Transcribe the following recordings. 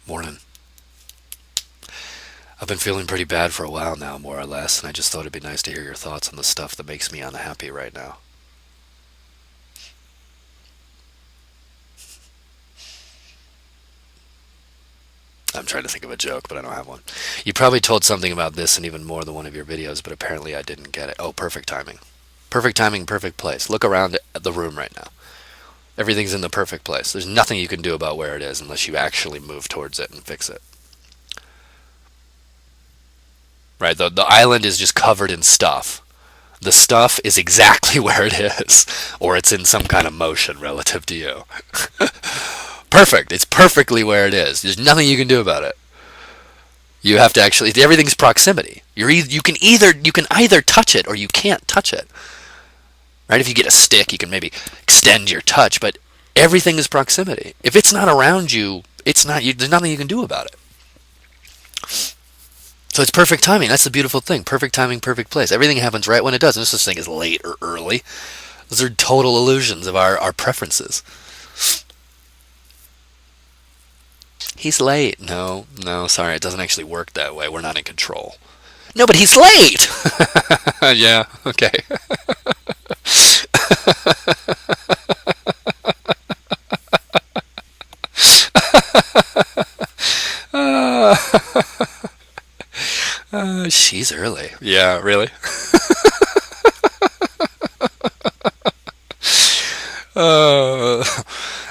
Morning. I've been feeling pretty bad for a while now, more or less, and I just thought it'd be nice to hear your thoughts on the stuff that makes me unhappy right now. I'm trying to think of a joke, but I don't have one. You probably told something about this in even more than one of your videos, but apparently I didn't get it. Oh, perfect timing. Perfect timing, perfect place. Look around at the room right now. Everything's in the perfect place. There's nothing you can do about where it is unless you actually move towards it and fix it. Right? The island is just covered in stuff. The stuff is exactly where it is, or it's in some kind of motion relative to you. Perfect. It's perfectly where it is. There's nothing you can do about it. You have to actually. Everything's proximity. You can either touch it or you can't touch it. Right? If you get a stick, you can maybe extend your touch, but everything is proximity. If it's not around you, it's not. There's nothing you can do about it. So it's perfect timing. That's the beautiful thing. Perfect timing, perfect place. Everything happens right when it does. No such thing as late or early. Those are total illusions of our preferences. He's late. No, sorry. It doesn't actually work that way. We're not in control. No, but he's late! Yeah, okay. She's early. Yeah, really? uh,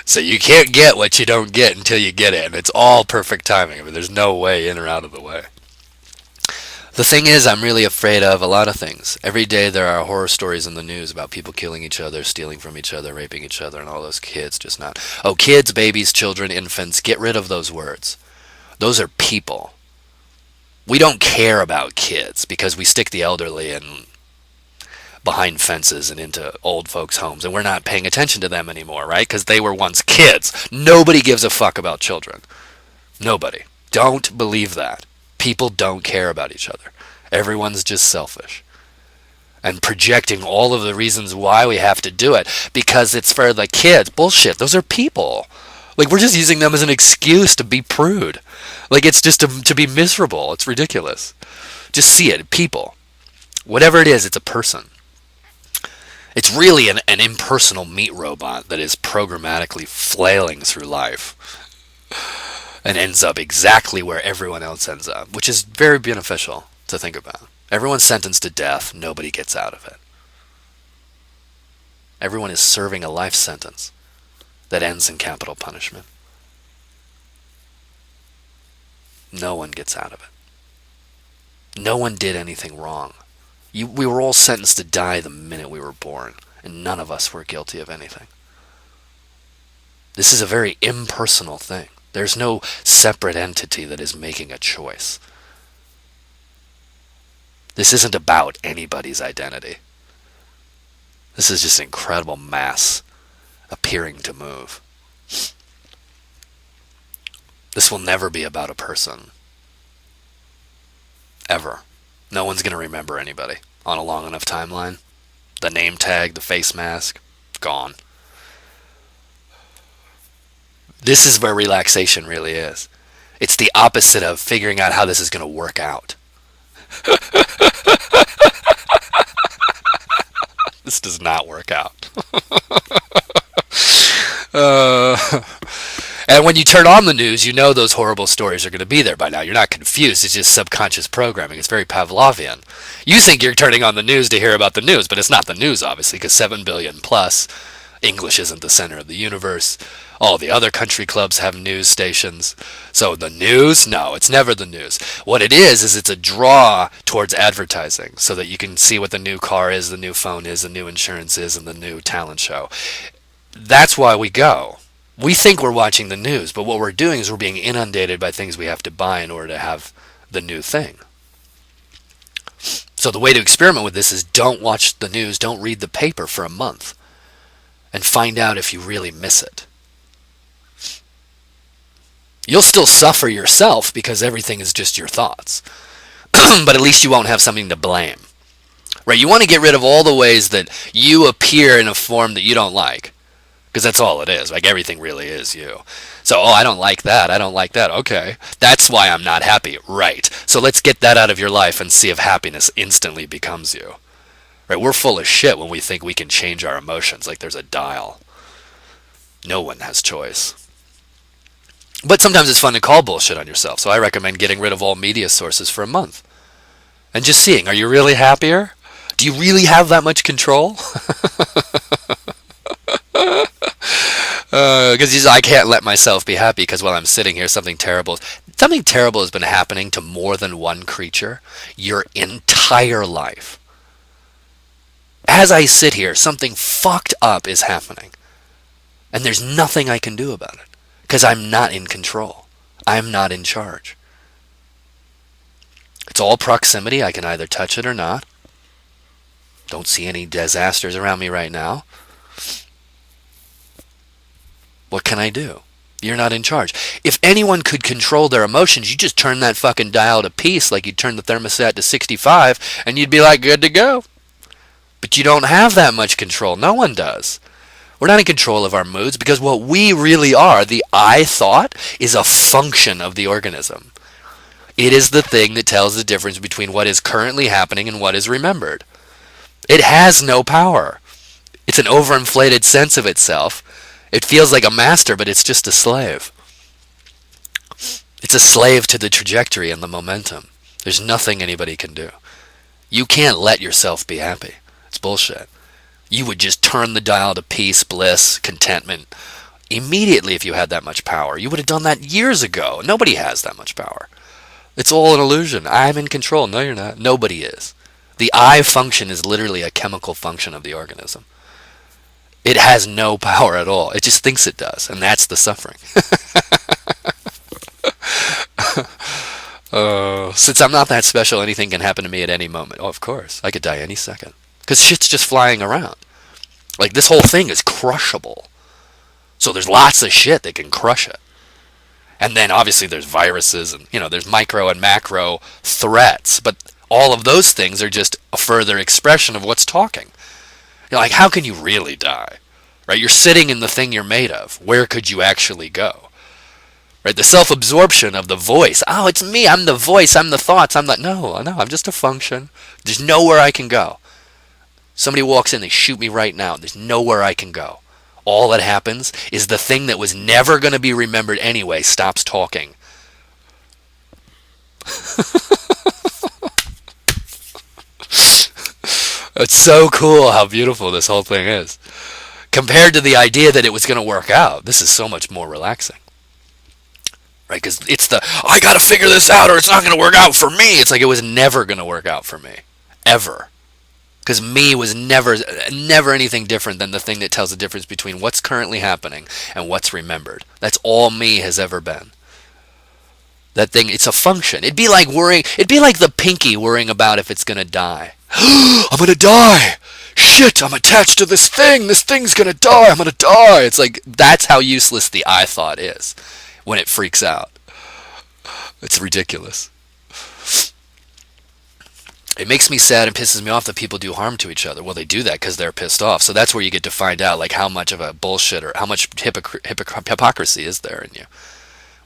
so you can't get what you don't get until you get it, and it's all perfect timing. I mean, there's no way in or out of the way. The thing is, I'm really afraid of a lot of things. Every day there are horror stories in the news about people killing each other, stealing from each other, raping each other, and all those kids just not. Oh, kids, babies, children, infants, get rid of those words. Those are people. We don't care about kids because we stick the elderly in behind fences and into old folks' homes, and we're not paying attention to them anymore, right? Because they were once kids. Nobody gives a fuck about children. Nobody. Don't believe that. People don't care about each other. Everyone's just selfish. And projecting all of the reasons why we have to do it because it's for the kids. Bullshit. Those are people. Like, we're just using them as an excuse to be prude. Like, it's just to be miserable. It's ridiculous. Just see it. People. Whatever it is, it's a person. It's really an impersonal meat robot that is programmatically flailing through life and ends up exactly where everyone else ends up, which is very beneficial to think about. Everyone's sentenced to death. Nobody gets out of it. Everyone is serving a life sentence that ends in capital punishment. No one gets out of it. No one did anything wrong. We were all sentenced to die the minute we were born, and none of us were guilty of anything. This is a very impersonal thing. There's no separate entity that is making a choice. This isn't about anybody's identity. This is just incredible mass appearing to move. This will never be about a person. Ever. No one's going to remember anybody on a long enough timeline. The name tag, the face mask, gone. This is where relaxation really is. It's the opposite of figuring out how this is going to work out. This does not work out. And when you turn on the news, you know those horrible stories are going to be there by now. You're not confused. It's just subconscious programming. It's very Pavlovian. You think you're turning on the news to hear about the news, but it's not the news, obviously, because 7 billion plus, English isn't the center of the universe. All the other country clubs have news stations. So the news? No, it's never the news. What it is it's a draw towards advertising so that you can see what the new car is, the new phone is, the new insurance is, and the new talent show. That's why we go. We think we're watching the news, but what we're doing is we're being inundated by things we have to buy in order to have the new thing. So the way to experiment with this is don't watch the news, don't read the paper for a month, and find out if you really miss it. You'll still suffer yourself because everything is just your thoughts. But at least you won't have something to blame. Right? You want to get rid of all the ways that you appear in a form that you don't like. Because that's all it is. Like, everything really is you. So, I don't like that. I don't like that. Okay. That's why I'm not happy. Right. So let's get that out of your life and see if happiness instantly becomes you. Right? We're full of shit when we think we can change our emotions like there's a dial. No one has choice. But sometimes it's fun to call bullshit on yourself. So I recommend getting rid of all media sources for a month. And just seeing, are you really happier? Do you really have that much control? Because I can't let myself be happy because while I'm sitting here, something terrible has been happening to more than one creature your entire life. As I sit here, something fucked up is happening. And there's nothing I can do about it. Because I'm not in control. I'm not in charge. It's all proximity. I can either touch it or not. Don't see any disasters around me right now. What can I do? You're not in charge. If anyone could control their emotions, you just turn that fucking dial to peace like you'd turn the thermostat to 65 and you'd be like, good to go. But you don't have that much control. No one does. We're not in control of our moods because what we really are, the I thought, is a function of the organism. It is the thing that tells the difference between what is currently happening and what is remembered. It has no power. It's an overinflated sense of itself. It feels like a master, but it's just a slave. It's a slave to the trajectory and the momentum. There's nothing anybody can do. You can't let yourself be happy. It's bullshit. You would just turn the dial to peace, bliss, contentment immediately if you had that much power. You would have done that years ago. Nobody has that much power. It's all an illusion. I'm in control. No, you're not. Nobody is. The I function is literally a chemical function of the organism. It has no power at all. It just thinks it does, and that's the suffering. Since I'm not that special, anything can happen to me at any moment. Oh, of course. I could die any second. Because shit's just flying around. Like, this whole thing is crushable. So there's lots of shit that can crush it. And then, obviously, there's viruses, and, there's micro and macro threats. But all of those things are just a further expression of what's talking. You're like, how can you really die? Right? You're sitting in the thing you're made of. Where could you actually go? Right? The self-absorption of the voice. Oh, it's me. I'm the voice. I'm the thoughts. No, I'm just a function. There's nowhere I can go. Somebody walks in, they shoot me right now. There's nowhere I can go. All that happens is the thing that was never going to be remembered anyway stops talking. It's so cool how beautiful this whole thing is. Compared to the idea that it was going to work out, this is so much more relaxing. Right? Because it's I got to figure this out or it's not going to work out for me. It's like it was never going to work out for me. Ever. Because me was never anything different than the thing that tells the difference between what's currently happening and what's remembered. That's all me has ever been. That thing, it's a function. It'd be like the pinky worrying about if it's going to die. I'm going to die. Shit, I'm attached to this thing. This thing's going to die. I'm going to die. It's like, that's how useless the I thought is when it freaks out. It's ridiculous. It makes me sad and pisses me off that people do harm to each other. Well, they do that because they're pissed off. So that's where you get to find out like how much of a bullshit or how much hypocrisy is there in you.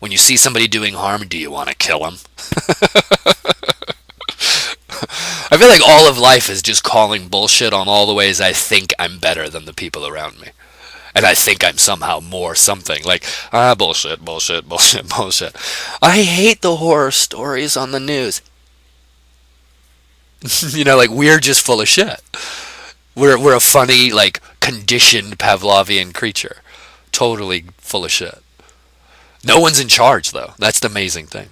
When you see somebody doing harm, do you want to kill them? I feel like all of life is just calling bullshit on all the ways I think I'm better than the people around me. And I think I'm somehow more something. Like, bullshit. I hate the horror stories on the news. Like, we're just full of shit. We're a funny, like, conditioned Pavlovian creature. Totally full of shit. No one's in charge, though. That's the amazing thing.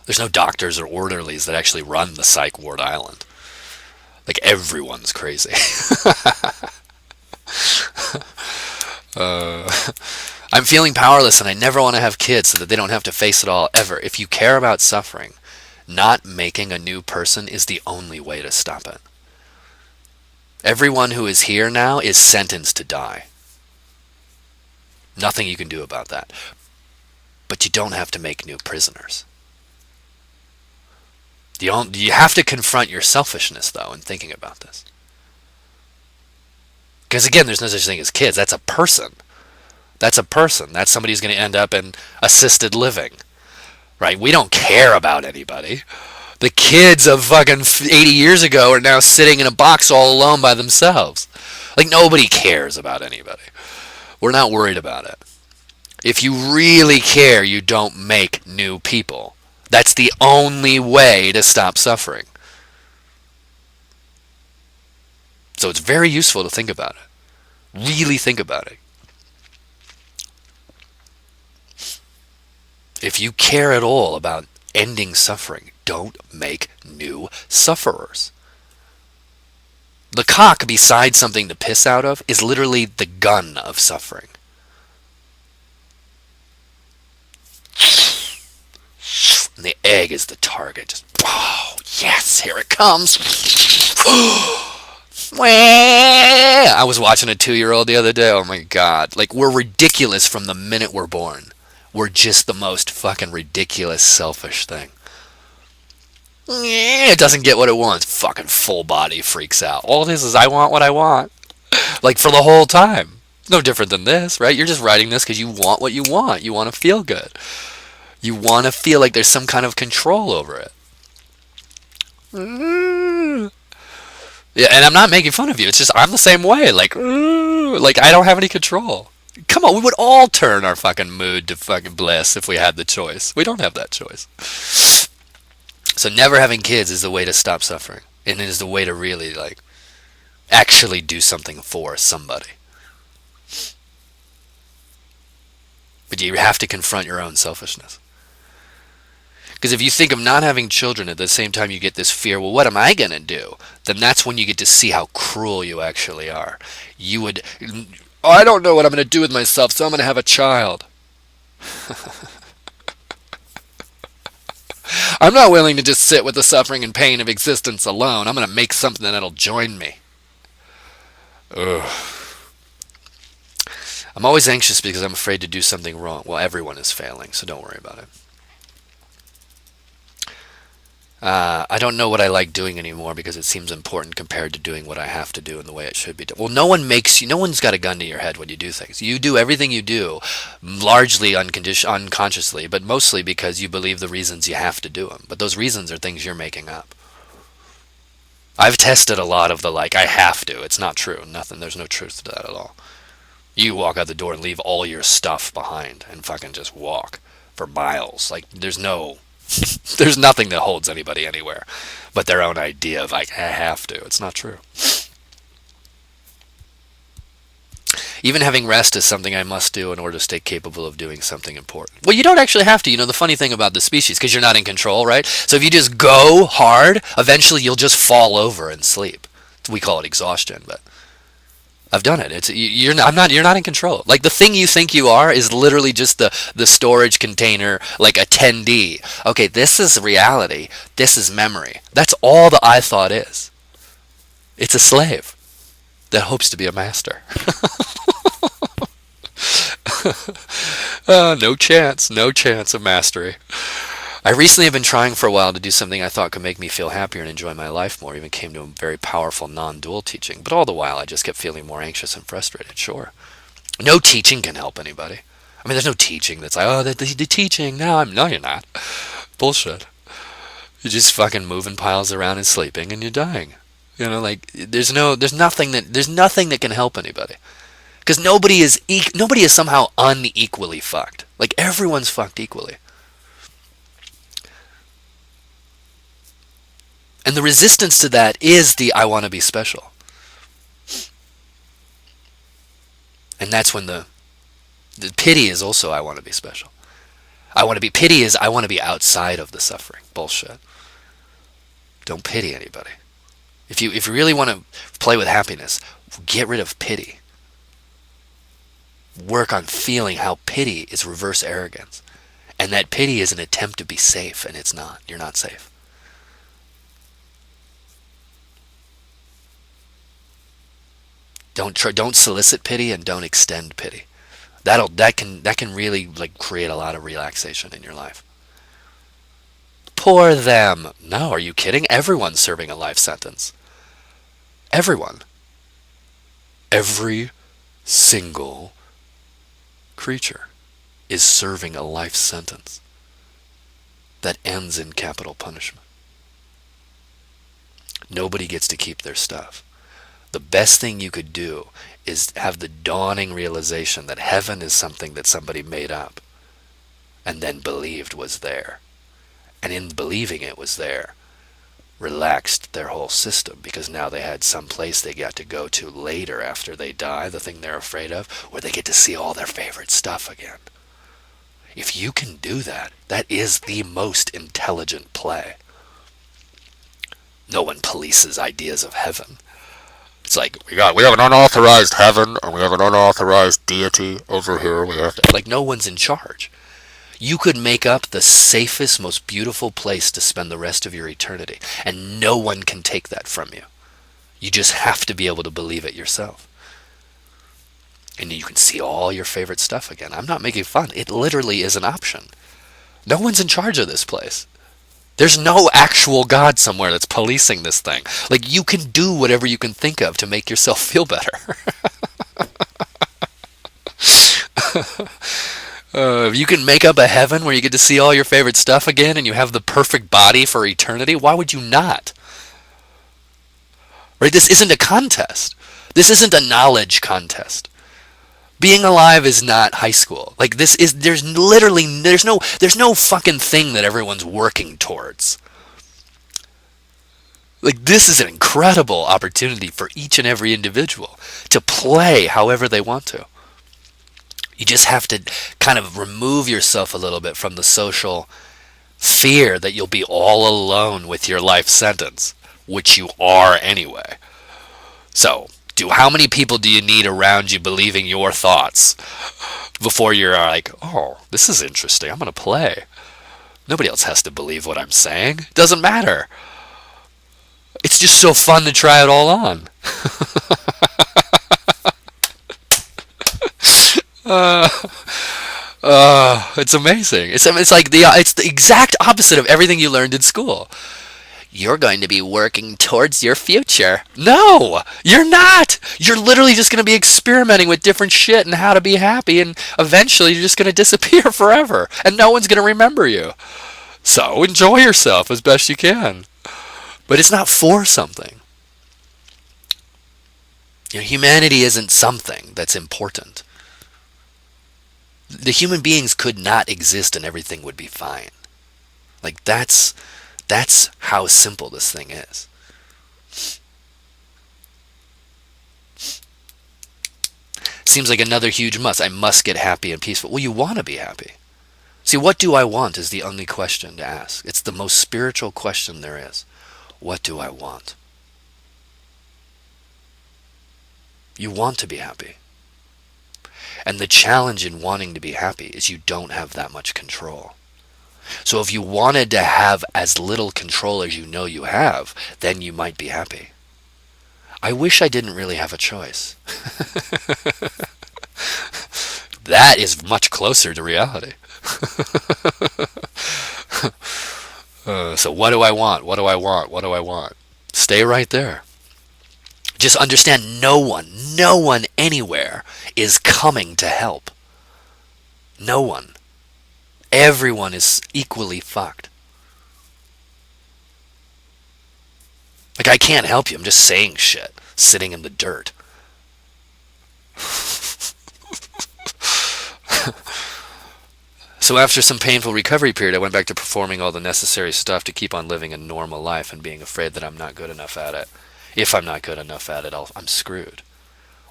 There's no doctors or orderlies that actually run the psych ward island. Like, everyone's crazy. I'm feeling powerless and I never want to have kids so that they don't have to face it all, ever. If you care about suffering, not making a new person is the only way to stop it. Everyone who is here now is sentenced to die. Nothing you can do about that. But you don't have to make new prisoners. You have to confront your selfishness, though, in thinking about this. Because again, there's no such thing as kids. That's a person. That's a person. That's somebody who's going to end up in assisted living. Right? We don't care about anybody. The kids of fucking 80 years ago are now sitting in a box all alone by themselves. Like, nobody cares about anybody. We're not worried about it. If you really care, you don't make new people. That's the only way to stop suffering. So it's very useful to think about it. Really think about it. If you care at all about ending suffering, don't make new sufferers. The cock beside something to piss out of is literally the gun of suffering. And the egg is the target. Just, oh, yes, here it comes. I was watching a 2-year-old the other day. Oh my God. Like, we're ridiculous from the minute we're born. We're just the most fucking ridiculous, selfish thing. It doesn't get what it wants. Fucking full body freaks out. All it is I want what I want. Like, for the whole time. No different than this, right? You're just writing this because you want what you want. You want to feel good. You want to feel like there's some kind of control over it. Yeah, and I'm not making fun of you. It's just I'm the same way. Like I don't have any control. Come on, we would all turn our fucking mood to fucking bliss if we had the choice. We don't have that choice. So never having kids is the way to stop suffering. And it is the way to really, like, actually do something for somebody. But you have to confront your own selfishness. Because if you think of not having children at the same time you get this fear, well, what am I going to do? Then that's when you get to see how cruel you actually are. You would, oh, I don't know what I'm going to do with myself, so I'm going to have a child. I'm not willing to just sit with the suffering and pain of existence alone. I'm going to make something that'll join me. Ugh. I'm always anxious because I'm afraid to do something wrong. Well, everyone is failing, so don't worry about it. I don't know what I like doing anymore because it seems important compared to doing what I have to do and the way it should be done. Well, no one's got a gun to your head when you do things. You do everything you do, largely unconsciously, but mostly because you believe the reasons you have to do them. But those reasons are things you're making up. I've tested a lot of the, like, I have to. It's not true. Nothing. There's no truth to that at all. You walk out the door and leave all your stuff behind and fucking just walk for miles. Like, there's nothing that holds anybody anywhere but their own idea of, like, I have to. It's not true. Even having rest is something I must do in order to stay capable of doing something important. Well, you don't actually have to. You know, the funny thing about the species, because you're not in control, right? So if you just go hard, eventually you'll just fall over and sleep. We call it exhaustion, but I've done it. You're not in control. Like, the thing you think you are is literally just the storage container, like a 10D. Okay, this is reality. This is memory. That's all the I thought is. It's a slave that hopes to be a master. No chance of mastery. I recently have been trying for a while to do something I thought could make me feel happier and enjoy my life more. Even came to a very powerful non-dual teaching. But all the while I just kept feeling more anxious and frustrated. Sure. No teaching can help anybody. I mean, there's no teaching that's like, oh, the teaching. No, you're not. Bullshit. You're just fucking moving piles around and sleeping and you're dying. You know, like, there's nothing that can help anybody. Because nobody is somehow unequally fucked. Like, everyone's fucked equally. And the resistance to that is the I want to be special. And that's when the pity is also I want to be special. Pity is I want to be outside of the suffering. Bullshit. Don't pity anybody. If you really want to play with happiness, get rid of pity. Work on feeling how pity is reverse arrogance. And that pity is an attempt to be safe, and it's not. You're not safe. Don't solicit pity and don't extend pity. That can really, like, create a lot of relaxation in your life. Poor them. No, are you kidding? Everyone's serving a life sentence. Everyone. Every single creature is serving a life sentence that ends in capital punishment. Nobody gets to keep their stuff. The best thing you could do is have the dawning realization that heaven is something that somebody made up and then believed was there. And in believing it was there, relaxed their whole system, because now they had some place they got to go to later after they die, the thing they're afraid of, where they get to see all their favorite stuff again. If you can do that, that is the most intelligent play. No one polices ideas of heaven. It's like, we have an unauthorized heaven, and we have an unauthorized deity over here. Like, no one's in charge. You could make up the safest, most beautiful place to spend the rest of your eternity, and no one can take that from you. You just have to be able to believe it yourself. And you can see all your favorite stuff again. I'm not making fun. It literally is an option. No one's in charge of this place. There's no actual God somewhere that's policing this thing. Like, you can do whatever you can think of to make yourself feel better. If you can make up a heaven where you get to see all your favorite stuff again and you have the perfect body for eternity, why would you not? Right? This isn't a contest. This isn't a knowledge contest. Being alive is not high school. Like, there's no fucking thing that everyone's working towards. Like, this is an incredible opportunity for each and every individual to play however they want to. You just have to kind of remove yourself a little bit from the social fear that you'll be all alone with your life sentence, which you are anyway. So, how many people do you need around you believing your thoughts before you're like, oh, this is interesting, I'm going to play? Nobody else has to believe what I'm saying. It doesn't matter. It's just so fun to try it all on. It's amazing. It's like it's the exact opposite of everything you learned in school. You're going to be working towards your future. No, you're not. You're literally just going to be experimenting with different shit and how to be happy, and eventually you're just going to disappear forever, and no one's going to remember you. So enjoy yourself as best you can. But it's not for something. You know, humanity isn't something that's important. The human beings could not exist and everything would be fine. Like, that's how simple this thing is. Seems like another huge must. I must get happy and peaceful. Well, you want to be happy. See, what do I want is the only question to ask. It's the most spiritual question there is. What do I want? You want to be happy. And the challenge in wanting to be happy is you don't have that much control. So if you wanted to have as little control as you know you have, then you might be happy. I wish I didn't really have a choice. That is much closer to reality. So what do I want? What do I want? What do I want? Stay right there. Just understand no one anywhere is coming to help. No one. Everyone is equally fucked. Like, I can't help you. I'm just saying shit. Sitting in the dirt. So after some painful recovery period, I went back to performing all the necessary stuff to keep on living a normal life and being afraid that I'm not good enough at it. If I'm not good enough at it, I'm screwed.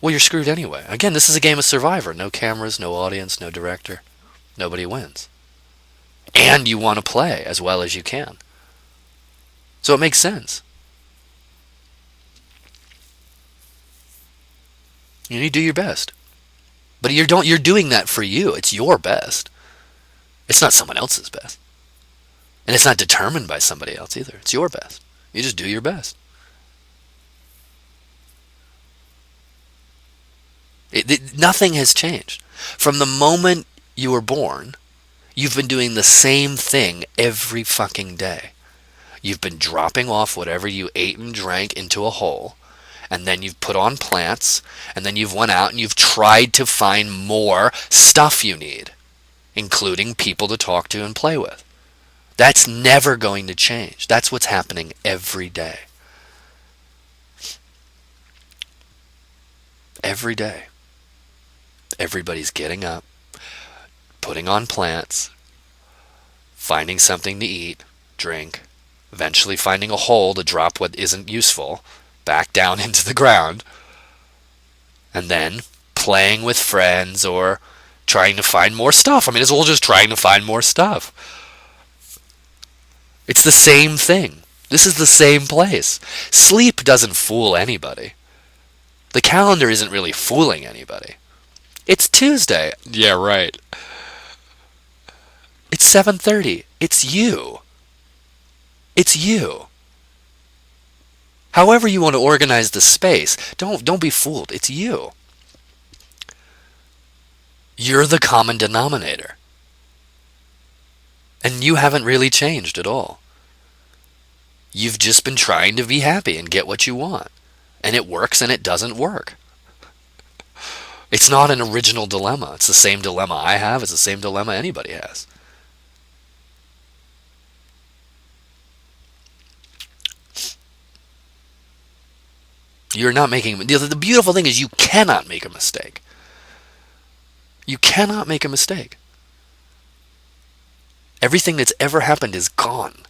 Well, you're screwed anyway. Again, this is a game of Survivor. No cameras, no audience, no director. Nobody wins. And you want to play as well as you can. So it makes sense. You need to do your best. But you're doing that for you. It's your best. It's not someone else's best. And it's not determined by somebody else either. It's your best. You just do your best. Nothing has changed. From the moment you were born, you've been doing the same thing every fucking day. You've been dropping off whatever you ate and drank into a hole, and then you've put on plants, and then you've went out and you've tried to find more stuff you need, including people to talk to and play with. That's never going to change. That's what's happening every day. Every day. Everybody's getting up, putting on plants, finding something to eat, drink, eventually finding a hole to drop what isn't useful back down into the ground, and then playing with friends or trying to find more stuff. I mean, it's all just trying to find more stuff. It's the same thing. This is the same place. Sleep doesn't fool anybody. The calendar isn't really fooling anybody. It's Tuesday. Yeah, right. It's 7:30. It's you. It's you. However you want to organize the space, don't be fooled. It's you. You're the common denominator. And you haven't really changed at all. You've just been trying to be happy and get what you want. And it works and it doesn't work. It's not an original dilemma. It's the same dilemma I have. It's the same dilemma anybody has. You're not making... The beautiful thing is you cannot make a mistake. You cannot make a mistake. Everything that's ever happened is gone.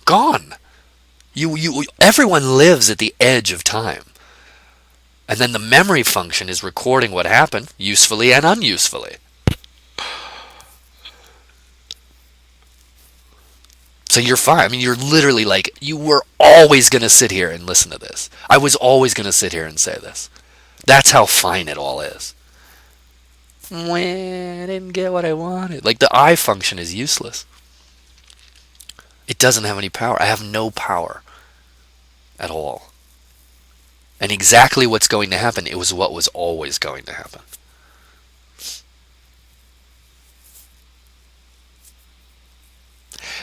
Gone. Everyone lives at the edge of time. And then the memory function is recording what happened, usefully and unusefully. So you're fine. I mean, you're literally like, you were always going to sit here and listen to this. I was always going to sit here and say this. That's how fine it all is. I didn't get what I wanted. Like, the I function is useless. It doesn't have any power. I have no power at all. And exactly what's going to happen, it was what was always going to happen.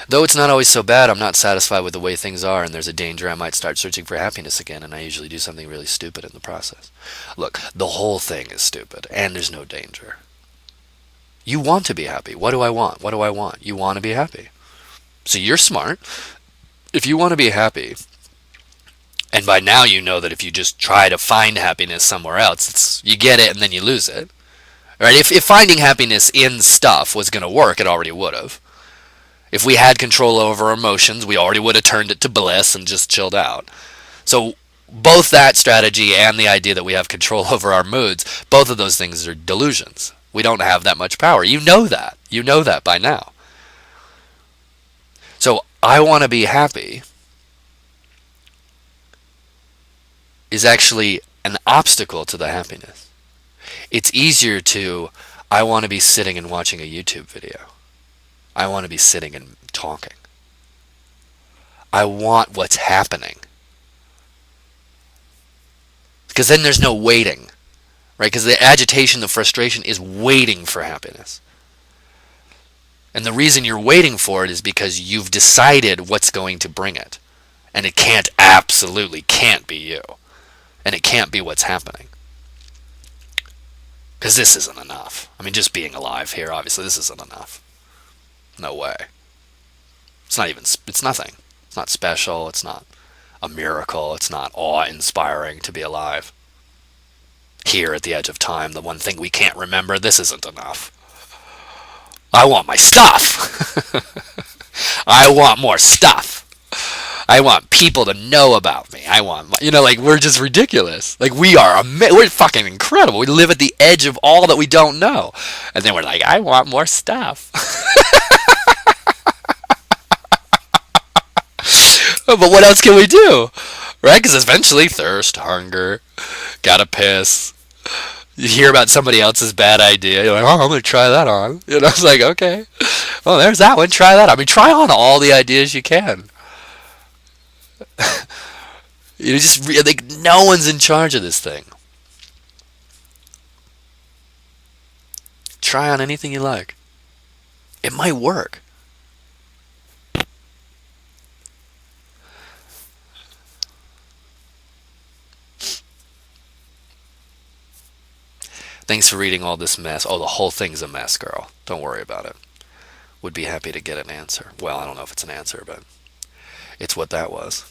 Though it's not always so bad, I'm not satisfied with the way things are, and there's a danger I might start searching for happiness again, and I usually do something really stupid in the process. Look, the whole thing is stupid, and there's no danger. You want to be happy. What do I want? What do I want? You want to be happy. So you're smart. If you want to be happy, and by now you know that if you just try to find happiness somewhere else, you get it and then you lose it. Right? If finding happiness in stuff was going to work, it already would have. If we had control over our emotions, we already would have turned it to bliss and just chilled out. So both that strategy and the idea that we have control over our moods, both of those things are delusions. We don't have that much power. You know that. You know that by now. So I want to be happy is actually an obstacle to the happiness. It's easier to, I want to be sitting and watching a YouTube video. I want to be sitting and talking. I want what's happening. Because then there's no waiting. Right? Because the agitation, the frustration is waiting for happiness. And the reason you're waiting for it is because you've decided what's going to bring it. And it absolutely can't be you. And it can't be what's happening. Because this isn't enough. I mean, just being alive here, obviously, this isn't enough. No way. It's nothing. It's not special. It's not a miracle. It's not awe-inspiring to be alive. Here at the edge of time, the one thing we can't remember, this isn't enough. I want my stuff. I want more stuff. I want people to know about me. I want, we're just ridiculous. Like, we're fucking incredible. We live at the edge of all that we don't know. And then we're like, I want more stuff. But what else can we do? Right? Because eventually, thirst, hunger, gotta piss. You hear about somebody else's bad idea. You're like, oh, I'm going to try that on. It's like, okay. Well, there's that one. Try that on. I mean, try on all the ideas you can. No one's in charge of this thing. Try on anything you like. It might work. Thanks for reading all this mess. Oh, the whole thing's a mess, girl. Don't worry about it. Would be happy to get an answer. Well, I don't know if it's an answer, but it's what that was.